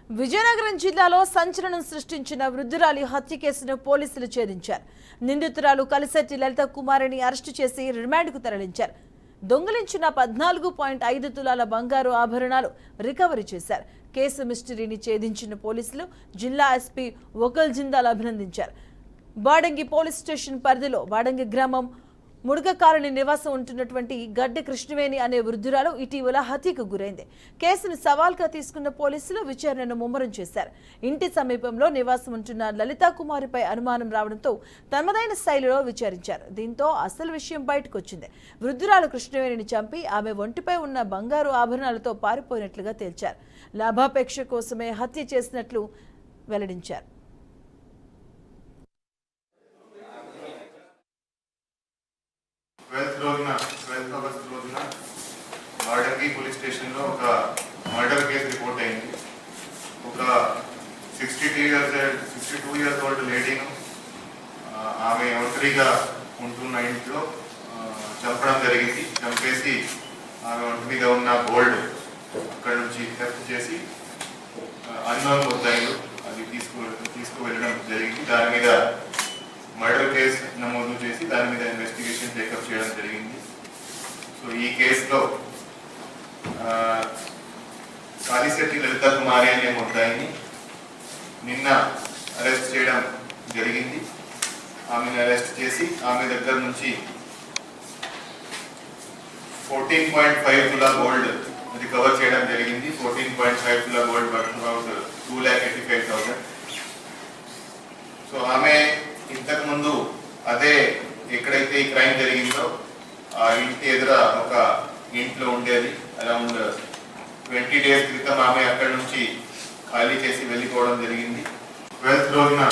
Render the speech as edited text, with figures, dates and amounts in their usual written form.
విజయనగరం జిల్లాలో సంచలనం సృష్టించిన వృద్ధురాలి హత్య కేసును పోలీసులు ఛేదించారు. నిందితురాలు కలిశెట్టి లలిత కుమారిని అరెస్టు చేసి రిమాండ్కు తరలించారు. దొంగిలించిన 14.5 తులాల బంగారు ఆభరణాలు రికవరీ చేశారు. కేసు మిస్టరీని ఛేదించిన పోలీసులు జిల్లా ఎస్పీ వకల్ జిందాల్ అభినందించారు. బాడంగి పోలీస్ స్టేషన్ పరిధిలో బాడంగి గ్రామం ముడుగ కాలనీ నివాసం ఉంటున్నటువంటి గడ్డ కృష్ణవేణి అనే వృద్ధురాలు ఇటీవల హత్యకు గురైంది. కేసును సవాల్గా తీసుకున్న పోలీసులు విచారణను ముమ్మరం చేశారు. ఇంటి సమీపంలో నివాసం ఉంటున్న లలితా కుమారిపై అనుమానం రావడంతో తమదైన శైలిలో విచారించారు. దీంతో అసలు విషయం బయటకు వచ్చింది. వృద్ధురాలు కృష్ణవేణిని చంపి ఆమె ఒంటిపై ఉన్న బంగారు ఆభరణాలతో పారిపోయినట్లుగా తేల్చారు. లాభాపేక్ష కోసమే హత్య చేసినట్లు వెల్లడించారు. బాడంగి పోలీస్ స్టేషన్లో ఒక మర్డర్ కేసు రిపోర్ట్ అయింది. ఒక 62 ఇయర్స్ ఓల్డ్ లేడీను ఆమె ఒంటరిగా ఉంటున్న ఇంట్లో చంపడం జరిగింది. చంపేసి ఆమె ఒంటరిగా ఉన్న గోల్డ్ అక్కడ నుంచి థెఫ్ట్ చేసి అన్నోన్ ముద్దాయిలు అది తీసుకువెళ్ళడం జరిగింది. దాని మీద మర్డర్ కేసు నమోదు చేసి దాని మీద ఇన్వెస్టిగేషన్ టేకప్ చేయడం జరిగింది. సో ఈ కేసులో కలిశెట్టి లలిత కుమారి అనే ముద్దాయిని నిన్న అరెస్ట్ చేయడం జరిగింది. ఆమెను అరెస్ట్ చేసి ఆమె దగ్గర నుంచి 14.5 తులా గోల్డ్ రికవర్ చేయడం జరిగింది. 14.5 తులా గోల్డ్ వర్త్ అబౌట్ 2,85,000. సో ఆమె ఇంతకు ముందు అదే ఎక్కడైతే ఈ క్రైమ్ జరిగిందో ఆ ఇంటి ఎదుర ఒక ఇంట్లో ఉండేది. అరౌండ్ 20 డేస్ క్రితం ఆమె అక్కడి నుంచి ఖాళీ చేసి వెళ్ళిపోవడం జరిగింది. 12th రోజున